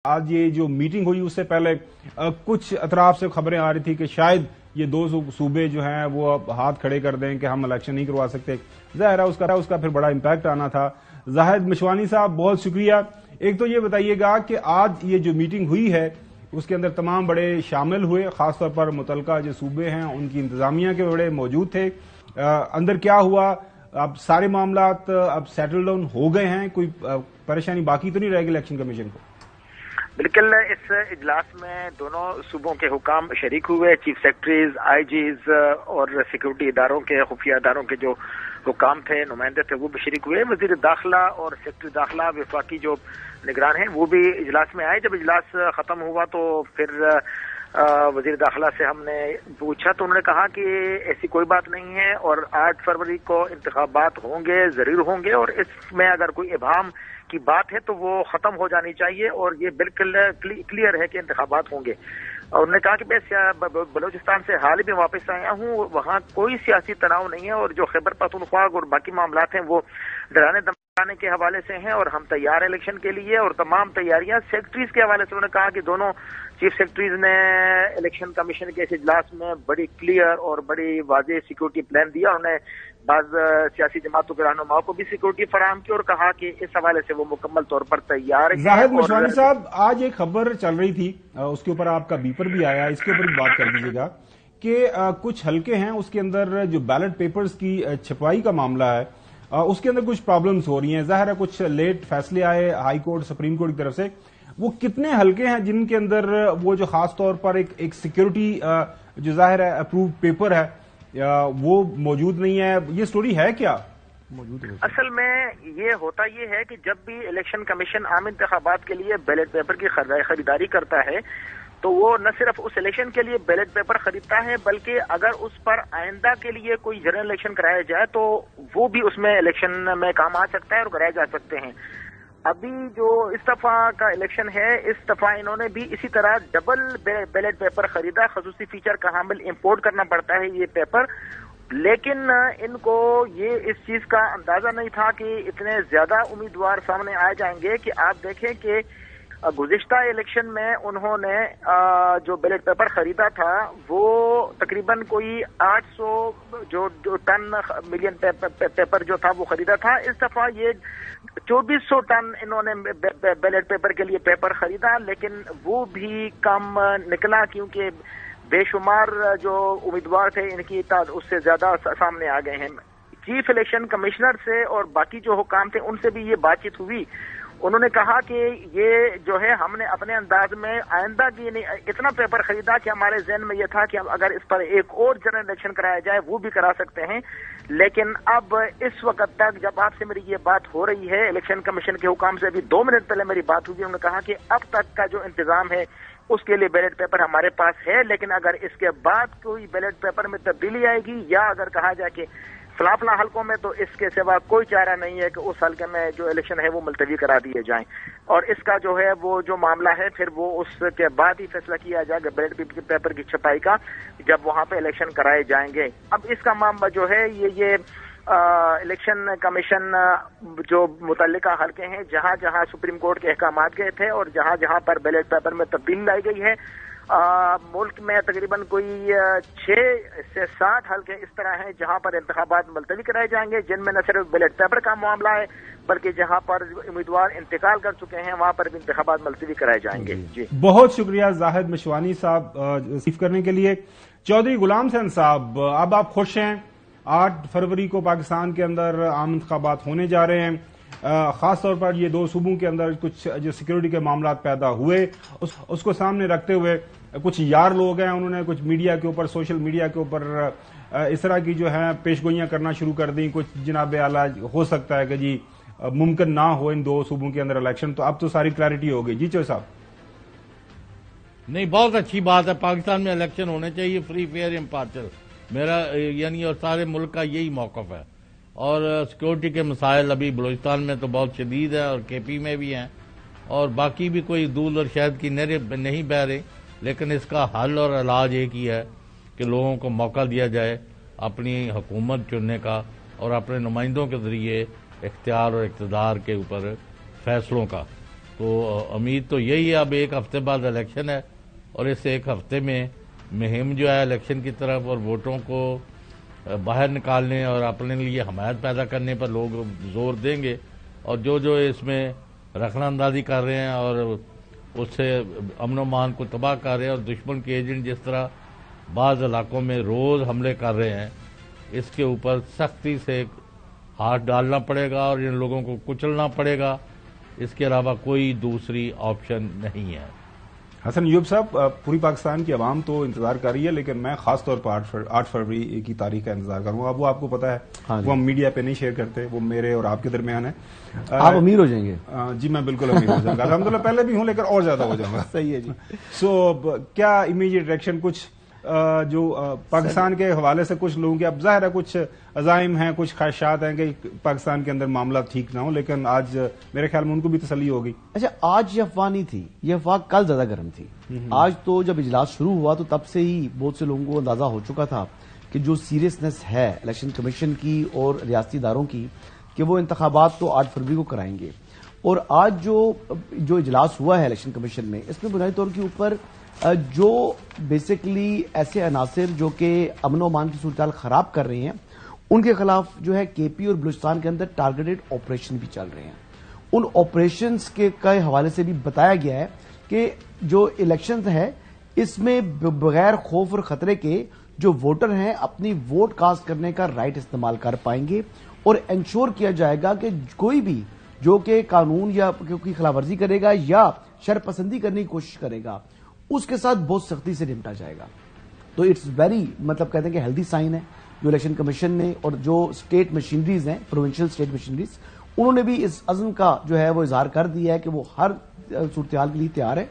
آج یہ جو میٹنگ ہوئی اس سے پہلے کچھ اطراف سے خبریں آ رہی تھی کہ شاید یہ دو صوبے جو ہیں وہ اب ہاتھ کھڑے کر دیں کہ ہم الیکشن نہیں کروا سکتے. ظاہر ہے اس کا پھر بڑا امپیکٹ آنا تھا. زاہد مشوانی صاحب بہت شکریہ. ایک تو یہ بتائیے گا کہ آج یہ جو میٹنگ ہوئی ہے اس کے اندر تمام بڑے شامل ہوئے, خاص طور پر متعلقہ جو صوبے ہیں ان کی انتظامیہ کے بڑے موجود تھے. اندر کیا ہوا, اب سارے معاملات اب سیٹل ڈاؤن ہو گئے ہیں, کوئی پریشانی باقی تو نہیں رہے گی الیکشن کمیشن کو؟ بالکل, اس اجلاس میں دونوں صوبوں کے حکام شریک ہوئے. چیف سیکرٹریز, آئی جیز اور سیکورٹی اداروں کے, خفیہ اداروں کے جو حکام تھے, نمائندے تھے, وہ بھی شریک ہوئے. وزیر داخلہ اور سیکرٹری داخلہ وفاقی جو نگران ہیں وہ بھی اجلاس میں آئے. جب اجلاس ختم ہوا تو پھر وزیر داخلہ سے ہم نے پوچھا تو انہوں نے کہا کہ ایسی کوئی بات نہیں ہے اور 8 فروری کو انتخابات ہوں گے, ضرور ہوں گے, اور اس میں اگر کوئی ابہام کی بات ہے تو وہ ختم ہو جانی چاہیے اور یہ بالکل کلیئر ہے کہ انتخابات ہوں گے. اور انہوں نے کہا کہ میں بلوچستان سے حال ہی میں واپس آیا ہوں, وہاں کوئی سیاسی تناؤ نہیں ہے اور جو خیبر پختونخوا اور باقی معاملات ہیں وہ ڈرانے دمکانے کے حوالے سے ہیں اور ہم تیار ہیں الیکشن کے لیے, اور تمام تیاریاں سیکرٹریز کے حوالے سے. انہوں نے کہا کہ دونوں چیف سیکرٹریز نے الیکشن کمیشن کے اس اجلاس میں بڑی کلیئر اور بڑی واضح سیکورٹی پلان دیا. انہوں نے بعض سیاسی جماعتوں کے رہنماؤں کو بھی سیکورٹی فراہم کی اور کہا کہ اس حوالے سے وہ مکمل طور پر تیار ہیں. زاہد مشوانی صاحب, آج ایک خبر چل رہی تھی, اس کے اوپر آپ کا بیپر بھی آیا, اس کے اوپر بھی بات کر دیجیے گا کہ کچھ حلقے ہیں اس کے اندر جو بیلٹ پیپرز کی چھپائی کا معاملہ ہے اس کے اندر کچھ پرابلمز ہو رہی ہیں. ظاہر ہے کچھ لیٹ فیصلے آئے ہائی کورٹ, سپریم کورٹ کی طرف سے. وہ کتنے حلقے ہیں جن کے اندر وہ جو خاص طور پر ایک سیکورٹی جو ظاہر ہے اپرووڈ پیپر ہے وہ موجود نہیں ہے؟ یہ سٹوری ہے کیا موجود ہے؟ اصل میں یہ ہوتا یہ ہے کہ جب بھی الیکشن کمیشن عام انتخابات کے لیے بیلٹ پیپر کی خریداری کرتا ہے تو وہ نہ صرف اس الیکشن کے لیے بیلٹ پیپر خریدتا ہے بلکہ اگر اس پر آئندہ کے لیے کوئی جنرل الیکشن کرایا جائے تو وہ بھی اس میں الیکشن میں کام آ سکتا ہے اور کرائے جا سکتے ہیں. ابھی جو اس دفعہ کا الیکشن ہے, اس دفعہ انہوں نے بھی اسی طرح ڈبل بیلٹ پیپر خریدا. خصوصی فیچر کا حامل امپورٹ کرنا پڑتا ہے یہ پیپر, لیکن ان کو یہ اس چیز کا اندازہ نہیں تھا کہ اتنے زیادہ امیدوار سامنے آ جائیں گے. کہ آپ دیکھیں کہ گزشتہ الیکشن میں انہوں نے جو بیلٹ پیپر خریدا تھا وہ تقریباً کوئی 800 جو ٹن ملین پیپر جو تھا وہ خریدا تھا. اس دفعہ یہ 2400 ٹن انہوں نے بیلٹ پیپر کے لیے پیپر خریدا, لیکن وہ بھی کم نکلا کیونکہ بے شمار جو امیدوار تھے ان کی اس سے زیادہ سامنے آ گئے ہیں. چیف الیکشن کمشنر سے اور باقی جو حکام تھے ان سے بھی یہ بات چیت ہوئی. انہوں نے کہا کہ یہ جو ہے ہم نے اپنے انداز میں آئندہ کی اتنا پیپر خریدا کہ ہمارے ذہن میں یہ تھا کہ اگر اس پر ایک اور جنرل الیکشن کرایا جائے وہ بھی کرا سکتے ہیں. لیکن اب اس وقت تک جب آپ سے میری یہ بات ہو رہی ہے, الیکشن کمیشن کے حکام سے ابھی 2 منٹ پہلے میری بات ہوئی, انہوں نے کہا کہ اب تک کا جو انتظام ہے اس کے لیے بیلٹ پیپر ہمارے پاس ہے, لیکن اگر اس کے بعد کوئی بیلٹ پیپر میں تبدیلی آئے گی یا اگر کہا جائے کہ فلاں حلقوں میں تو اس کے سوا کوئی چارہ نہیں ہے کہ اس حلقے میں جو الیکشن ہے وہ ملتوی کرا دیے جائیں, اور اس کا جو ہے وہ جو معاملہ ہے پھر وہ اس کے بعد ہی فیصلہ کیا جائے گا بیلٹ پیپر کی چھپائی کا جب وہاں پہ الیکشن کرائے جائیں گے. اب اس کا معاملہ جو ہے یہ الیکشن کمیشن جو متعلقہ حلقے ہیں جہاں جہاں سپریم کورٹ کے احکامات گئے تھے اور جہاں جہاں پر بیلٹ پیپر میں تبدیلی لائی گئی ہے, ملک میں تقریباً کوئی 6 سے 7 حلقے اس طرح ہیں جہاں پر انتخابات ملتوی کرائے جائیں گے, جن میں نہ صرف بیلٹ پیپر کا معاملہ ہے بلکہ جہاں پر امیدوار انتقال کر چکے ہیں وہاں پر بھی انتخابات ملتوی کرائے جائیں گے. جی بہت شکریہ زاہد مشوانی صاحب ریسیو کرنے کے لیے. چودھری غلام حسین صاحب, اب آپ خوش ہیں؟ 8 فروری کو پاکستان کے اندر عام انتخابات ہونے جا رہے ہیں. خاص طور پر یہ 2 صوبوں کے اندر کچھ جو سیکورٹی کے معاملات پیدا ہوئے اس کو سامنے رکھتے ہوئے کچھ یار لوگ ہیں, انہوں نے کچھ میڈیا کے اوپر, سوشل میڈیا کے اوپر اس طرح کی جو ہے پیش گوئیاں کرنا شروع کر دیں. کچھ جناب اعلیٰ ہو سکتا ہے کہ جی ممکن نہ ہو ان 2 صوبوں کے اندر الیکشن, تو اب تو ساری کلیئرٹی ہو گئی. جی چوہے صاحب. نہیں, بہت اچھی بات ہے, پاکستان میں الیکشن ہونے چاہیے فری فیئر امپارشل. میرا یعنی اور سارے ملک کا یہی موقف ہے. اور سیکورٹی کے مسائل ابھی بلوچستان میں تو بہت شدید ہے اور کے پی میں بھی ہیں, اور باقی بھی کوئی دودھ اور شہد کی نہریں نہیں بہہ رہی, لیکن اس کا حل اور علاج ایک ہی ہے کہ لوگوں کو موقع دیا جائے اپنی حکومت چننے کا اور اپنے نمائندوں کے ذریعے اختیار اور اقتدار کے اوپر فیصلوں کا. تو امید تو یہی ہے اب ایک ہفتے بعد الیکشن ہے اور اس ایک ہفتے میں مہم جو ہے الیکشن کی طرف اور ووٹوں کو باہر نکالنے اور اپنے لیے حمایت پیدا کرنے پر لوگ زور دیں گے، اور جو اس میں رخنہ اندازی کر رہے ہیں اور اس سے امن و امان کو تباہ کر رہے ہیں اور دشمن کے ایجنٹ جس طرح بعض علاقوں میں روز حملے کر رہے ہیں، اس کے اوپر سختی سے ہاتھ ڈالنا پڑے گا اور ان لوگوں کو کچلنا پڑے گا، اس کے علاوہ کوئی دوسری آپشن نہیں ہے۔ حسن ایوب صاحب، پوری پاکستان کی عوام تو انتظار کر رہی ہے، لیکن میں خاص طور پر 8 فروری کی تاریخ کا انتظار کروں گا۔ اب وہ آپ کو پتا ہے وہ ہم میڈیا پہ نہیں شیئر کرتے، وہ میرے اور آپ کے درمیان ہے۔ آپ امیر ہو جائیں گے؟ جی میں بالکل امیر ہو جاؤں گا، الحمدللہ پہلے بھی ہوں لیکن اور زیادہ ہو جاؤں گا۔ صحیح ہے جی۔ سو کیا امیڈیٹ ایکشن کچھ جو پاکستان کے حوالے سے کچھ لوگوں کے، اب ظاہر ہے کچھ عزائم ہیں، کچھ خواہشات ہیں کہ پاکستان کے اندر معاملہ ٹھیک نہ ہو، لیکن آج میرے خیال میں ان کو بھی تسلی ہوگی۔ اچھا، آج یہ افواہ نہیں تھی، یہ افواہ کل زیادہ گرم تھی۔ آج تو جب اجلاس شروع ہوا تو تب سے ہی بہت سے لوگوں کو اندازہ ہو چکا تھا کہ جو سیریسنس ہے الیکشن کمیشن کی اور ریاستی اداروں کی کہ وہ انتخابات تو 8 فروری کو کرائیں گے، اور آج جو اجلاس ہوا ہے الیکشن کمیشن میں، اس میں بنیادی طور کے اوپر جو بیسیکلی ایسے عناصر جو کہ امن و امان کی صورتحال خراب کر رہے ہیں، ان کے خلاف جو ہے کے پی اور بلوچستان کے اندر ٹارگیٹڈ آپریشن بھی چل رہے ہیں۔ ان آپریشنز کے حوالے سے بھی بتایا گیا ہے کہ جو الیکشنز ہے اس میں بغیر خوف اور خطرے کے جو ووٹر ہیں اپنی ووٹ کاسٹ کرنے کا رائٹ استعمال کر پائیں گے، اور انشور کیا جائے گا کہ کوئی بھی جو کہ قانون یا کی خلاف ورزی کرے گا یا شر پسندی کرنے کی کوشش کرے گا اس کے ساتھ بہت سختی سے نمٹا جائے گا۔ تو اٹس ویری کہتے ہیں کہ ہیلدی سائن ہے جو الیکشن کمیشن نے اور جو اسٹیٹ مشینریز ہیں، پروونشل اسٹیٹ مشینریز، انہوں نے بھی اس عزم کا جو ہے وہ اظہار کر دیا ہے کہ وہ ہر صورتحال کے لیے تیار ہے۔